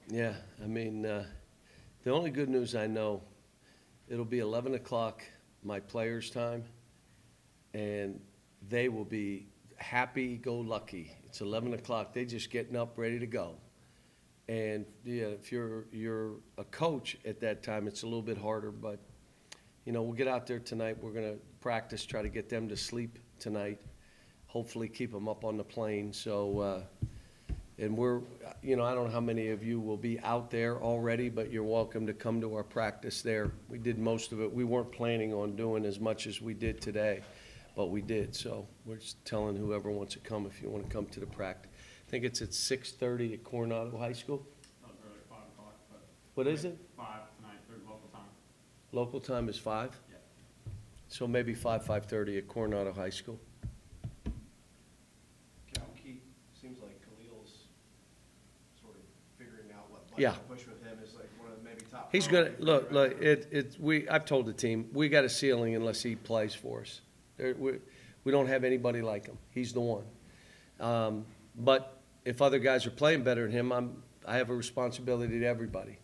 Yeah, I mean, the only good news I know, it'll be 11 o'clock my players' time, and they will be happy-go-lucky. It's 11 o'clock. They just getting up, ready to go. And yeah, if you're a coach at that time, it's a little bit harder. But we'll get out there tonight. We're gonna practice, try to get them to sleep tonight. Hopefully, keep them up on the plane. So, and I don't know how many of you will be out there already, but you're welcome to come to our practice there. We did most of it. We weren't planning on doing as much as we did today, but we did. So we're just telling whoever wants to come, if you want to come to the practice. I think it's at 6:30 at Coronado High School. Early 5 o'clock, but. What is it? 5 tonight, third local time. Local time is 5? Yeah. So maybe 5:30 at Coronado High School. Seems like Khalil's sort of figuring out what Yeah. button to push with him is like one of the maybe top. He's gonna, priorities, look, right? I've told the team, we got a ceiling unless he plays for us. We don't have anybody like him. He's the one. But if other guys are playing better than him, I have a responsibility to everybody.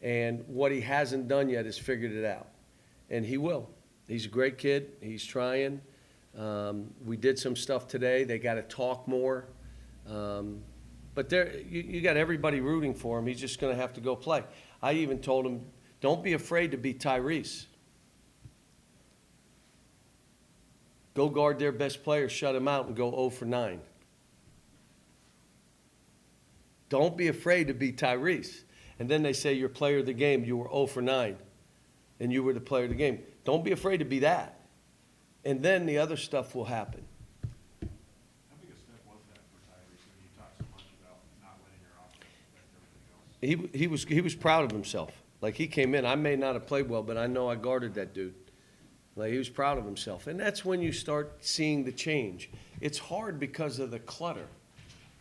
And what he hasn't done yet is figured it out. And he will. He's a great kid. He's trying. We did some stuff today. They got to talk more. But you got everybody rooting for him. He's just going to have to go play. I even told him, don't be afraid to beat Tyrese. Go guard their best player, shut him out, and go 0 for 9. Don't be afraid to beat Tyrese. And then they say you're player of the game, you were 0 for 9, and you were the player of the game. Don't be afraid to be that. And then the other stuff will happen. How big a step was that for Tyrese when you talked so much about not letting your offense affect everything else? He was proud of himself. Like, he came in. I may not have played well, but I know I guarded that dude. Like, he was proud of himself. And that's when you start seeing the change. It's hard because of the clutter.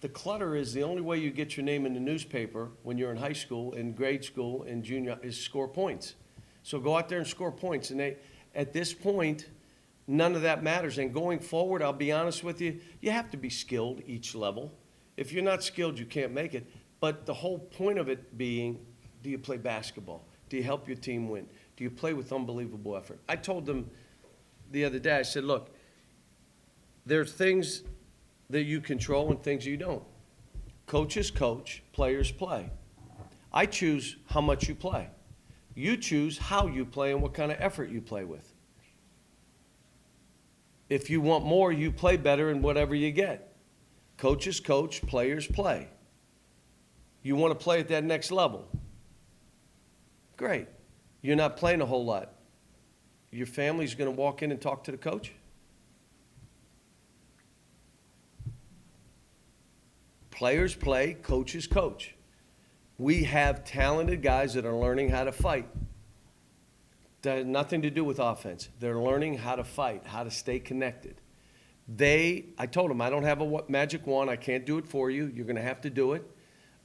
The clutter is the only way you get your name in the newspaper when you're in high school, in grade school, in junior, is score points. So go out there and score points. And at this point, none of that matters. And going forward, I'll be honest with you, you have to be skilled each level. If you're not skilled, you can't make it. But the whole point of it being, do you play basketball? Do you help your team win? Do you play with unbelievable effort? I told them the other day, I said, look, there's things that you control and things you don't. Coaches coach, players play. I choose how much you play. You choose how you play and what kind of effort you play with. If you want more, you play better in whatever you get. Coaches coach, players play. You want to play at that next level? Great. You're not playing a whole lot. Your family's going to walk in and talk to the coach? Players play, coaches coach. We have talented guys that are learning how to fight. That has nothing to do with offense. They're learning how to fight, how to stay connected. I told them, I don't have a magic wand. I can't do it for you. You're going to have to do it.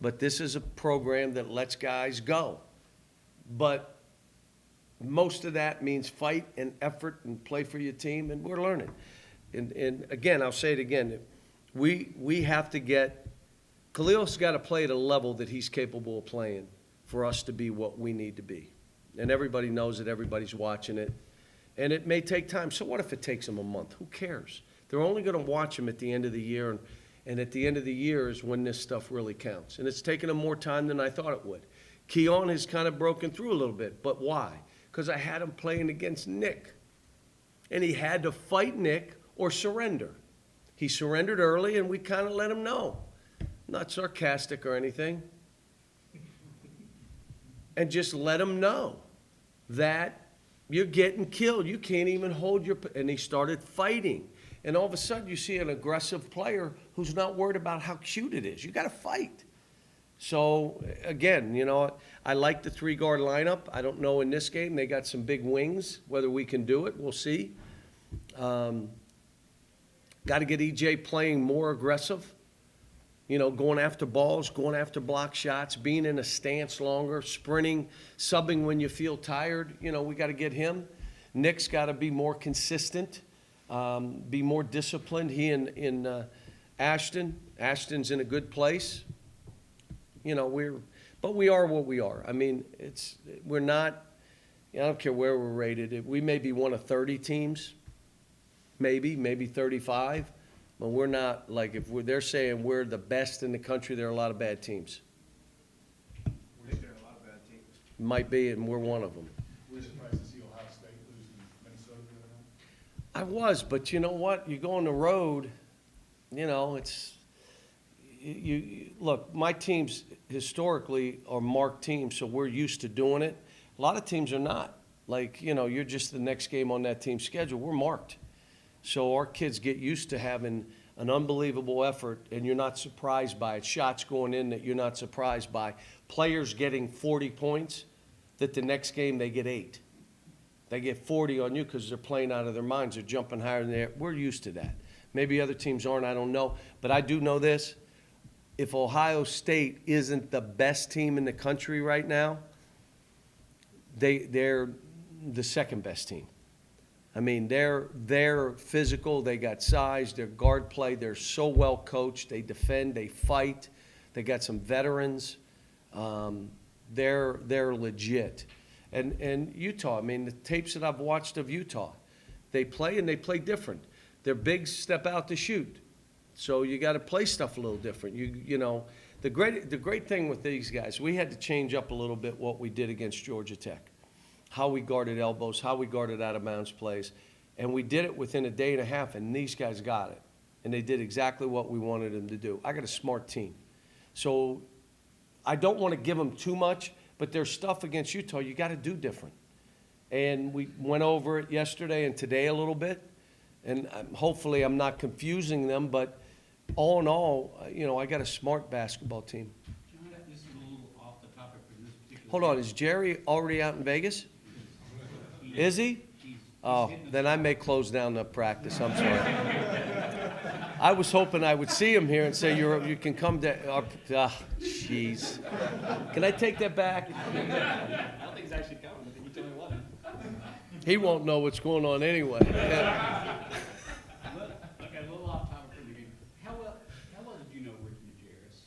But this is a program that lets guys go. But most of that means fight and effort and play for your team, and we're learning. And again, I'll say it again. We have to get – Khalil's got to play at a level that he's capable of playing for us to be what we need to be. And everybody knows it. Everybody's watching it. And it may take time. So what if it takes them a month? Who cares? They're only going to watch him at the end of the year, and at the end of the year is when this stuff really counts. And it's taken them more time than I thought it would. Keon has kind of broken through a little bit, but why? Because I had him playing against Nick. And he had to fight Nick or surrender. He surrendered early, and we kind of let him know. Not sarcastic or anything. And just let him know that you're getting killed. You can't even hold your – and he started fighting. And all of a sudden, you see an aggressive player who's not worried about how cute it is. You got to fight. So, again, I like the three-guard lineup. I don't know in this game. They got some big wings. Whether we can do it, we'll see. Got to get EJ playing more aggressive. Going after balls, going after block shots, being in a stance longer, sprinting, subbing when you feel tired. We got to get him. Nick's got to be more consistent, be more disciplined. He and Ashton. Ashton's in a good place. But we are what we are. I mean, we're not, I don't care where we're rated. We may be one of 30 teams, maybe 35, but we're not, like, they're saying we're the best in the country, there are a lot of bad teams. I think there are a lot of bad teams. Might be, and we're one of them. Were you surprised to see Ohio State lose to Minnesota the other night? I was, but you know what? You go on the road, look, my teams historically are marked teams, so we're used to doing it. A lot of teams are not. Like, you're just the next game on that team's schedule. We're marked. So our kids get used to having an unbelievable effort, and you're not surprised by it. Shots going in that you're not surprised by. Players getting 40 points that the next game they get 8. They get 40 on you because they're playing out of their minds. They're jumping higher than there. We're used to that. Maybe other teams aren't, I don't know. But I do know this. If Ohio State isn't the best team in the country right now, they're the second best team. I mean, they're physical, they got size, their guard play, they're so well coached, they defend, they fight, they got some veterans. They're legit. And Utah, I mean, the tapes that I've watched of Utah, they play and they play different. They're big step out to shoot. So you got to play stuff a little different. The great thing with these guys, we had to change up a little bit what we did against Georgia Tech, how we guarded elbows, how we guarded out of bounds plays, and we did it within a day and a half. And these guys got it, and they did exactly what we wanted them to do. I got a smart team, so I don't want to give them too much, but there's stuff against Utah you got to do different. And we went over it yesterday and today a little bit, and hopefully I'm not confusing them, but all in all, I got a smart basketball team. John, this is a little off the topic for this particular. Hold on, is Jerry already out in Vegas? Is he? Oh, then I may close down the practice, I'm sorry. I was hoping I would see him here and say, you can come to, jeez. Can I take that back? I don't think he's actually coming, but you tell me what. He won't know what's going on anyway. Yeah. Okay, a little off topic from the game. How well did you know Rick Majerus?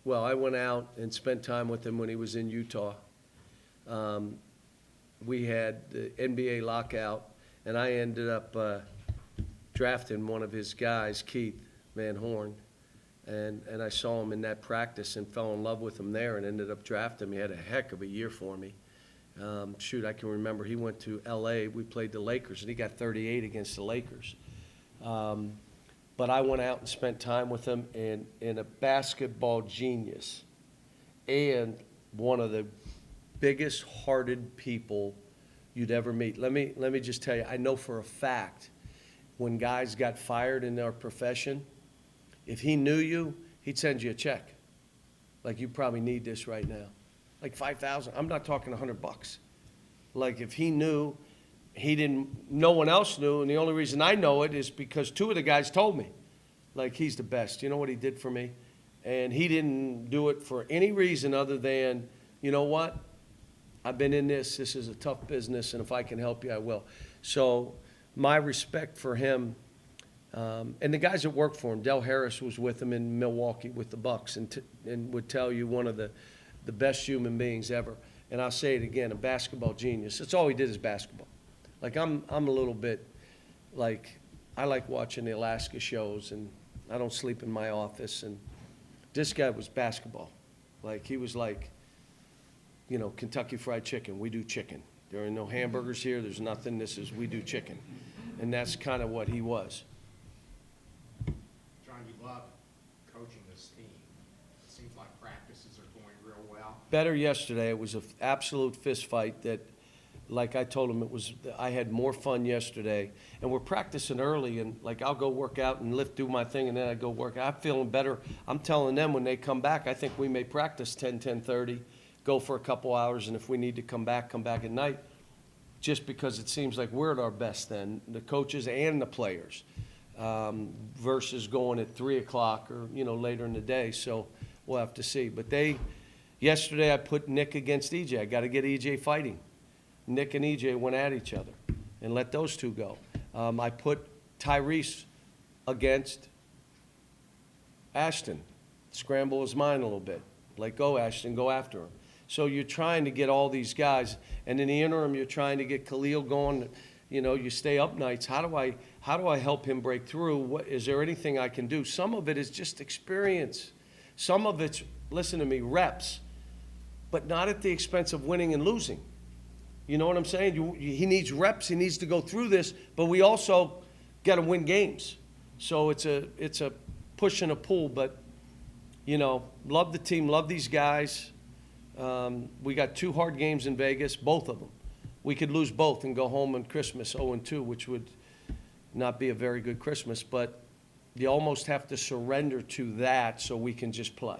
Well, I went out and spent time with him when he was in Utah. We had the NBA lockout, and I ended up drafting one of his guys, Keith Van Horn, and I saw him in that practice and fell in love with him there and ended up drafting him. He had a heck of a year for me. I can remember he went to L.A., we played the Lakers, and he got 38 against the Lakers. But I went out and spent time with him, and a basketball genius and one of the biggest hearted people you'd ever meet. Let me just tell you, I know for a fact when guys got fired in their profession, if he knew you, he'd send you a check. Like, you probably need this right now. Like $5,000. I'm not talking $100. Like, if he knew, no one else knew, and the only reason I know it is because 2 of the guys told me. Like, he's the best. You know what he did for me? And he didn't do it for any reason other than, you know what? I've been in this. This is a tough business, and if I can help you, I will. So my respect for him, and the guys that work for him. Del Harris was with him in Milwaukee with the Bucks, and would tell you one of the best human beings ever. And I'll say it again, a basketball genius. That's all he did is basketball. Like, I'm a little bit, like, I like watching the Alaska shows, and I don't sleep in my office. And this guy was basketball. Like, he was like, Kentucky Fried Chicken. We do chicken. There are no hamburgers here. There's nothing. We do chicken. And that's kind of what he was. John, you love coaching this team. It seems like practices are going real well. Better yesterday. It was an absolute fist fight that, like I told him, I had more fun yesterday. And we're practicing early, and like I'll go work out and do my thing, and then I go work. I'm feeling better. I'm telling them when they come back, I think we may practice 10:30, go for a couple hours, and if we need to come back at night, just because it seems like we're at our best then, the coaches and the players, versus going at 3 o'clock or, later in the day. So we'll have to see. But yesterday I put Nick against EJ. I got to get EJ fighting. Nick and EJ went at each other and let those 2 go. I put Tyrese against Ashton, scramble his mind a little bit. Like, go Ashton, go after him. So you're trying to get all these guys, and in the interim, you're trying to get Khalil going. You know, you stay up nights. How do I help him break through? What, is there anything I can do? Some of it is just experience. Some of it's, listen to me, reps, but not at the expense of winning and losing. You know what I'm saying? He needs reps. He needs to go through this, but we also got to win games. So it's a push and a pull, but, you know, love the team, love these guys. We got 2 hard games in Vegas, both of them. We could lose both and go home on Christmas 0-2, which would not be a very good Christmas, but you almost have to surrender to that so we can just play.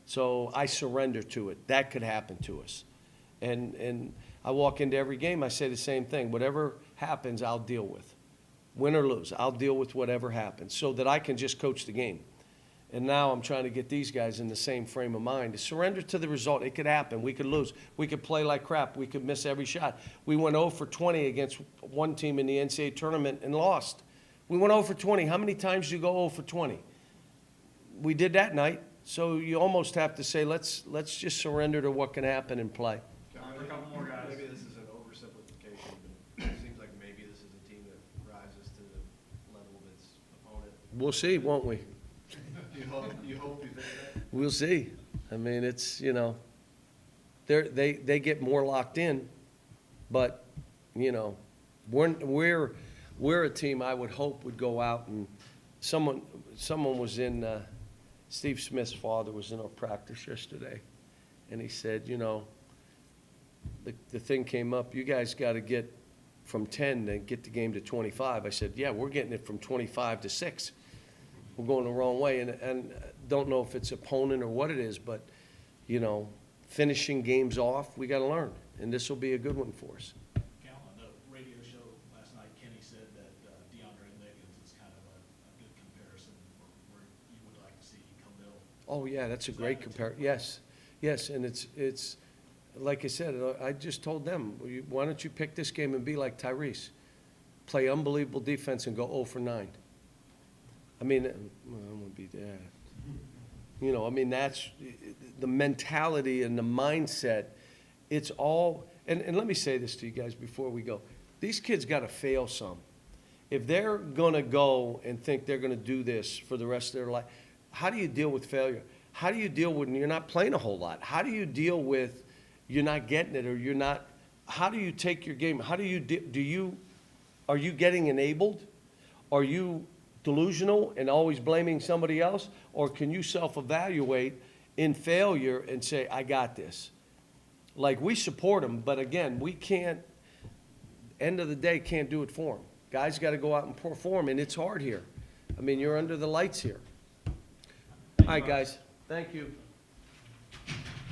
So I surrender to it. That could happen to us. And I walk into every game, I say the same thing. Whatever happens, I'll deal with. Win or lose, I'll deal with whatever happens so that I can just coach the game. And now I'm trying to get these guys in the same frame of mind. To surrender to the result. It could happen. We could lose. We could play like crap. We could miss every shot. We went 0 for 20 against one team in the NCAA tournament and lost. We went 0 for 20. How many times do you go 0 for 20? We did that night. So you almost have to say, let's just surrender to what can happen and play. Time for a couple more guys. Maybe this is an oversimplification, but it seems like maybe this is a team that rises to the level of its opponent. We'll see, won't we? You hope, you think that? We'll see. I mean, it's, you know, they get more locked in, but, you know, we're a team I would hope would go out and someone was in, Steve Smith's father was in our practice yesterday, and he said, you know, the thing came up, you guys got to get from 10 and get the game to 25. I said, yeah, we're getting it from 25 to 6. We're going the wrong way, and don't know if it's opponent or what it is, but, you know, finishing games off, we got to learn, and this will be a good one for us. Cal, on the radio show last night, Kenny said that DeAndre Liggins is kind of a good comparison for where you would like to see Khalil. Oh, yeah, that's a great comparison. Yes, and it's, like I said, I just told them, why don't you pick this game and be like Tyrese? Play unbelievable defense and go 0 for 9. I mean, I'm going to be that. You know, I mean, that's the mentality and the mindset. It's all, and let me say this to you guys before we go. These kids got to fail some. If they're going to go and think they're going to do this for the rest of their life, how do you deal with failure? How do you deal with when you're not playing a whole lot? How do you deal with you're not getting it or you're not, how do you take your game? How do you, are you getting enabled? Are you delusional and always blaming somebody else? Or can you self-evaluate in failure and say, I got this? Like, we support them, but again, we can't, end of the day, can't do it for them. Guys got to go out and perform, and it's hard here. I mean, you're under the lights here. All right, guys. Thank you.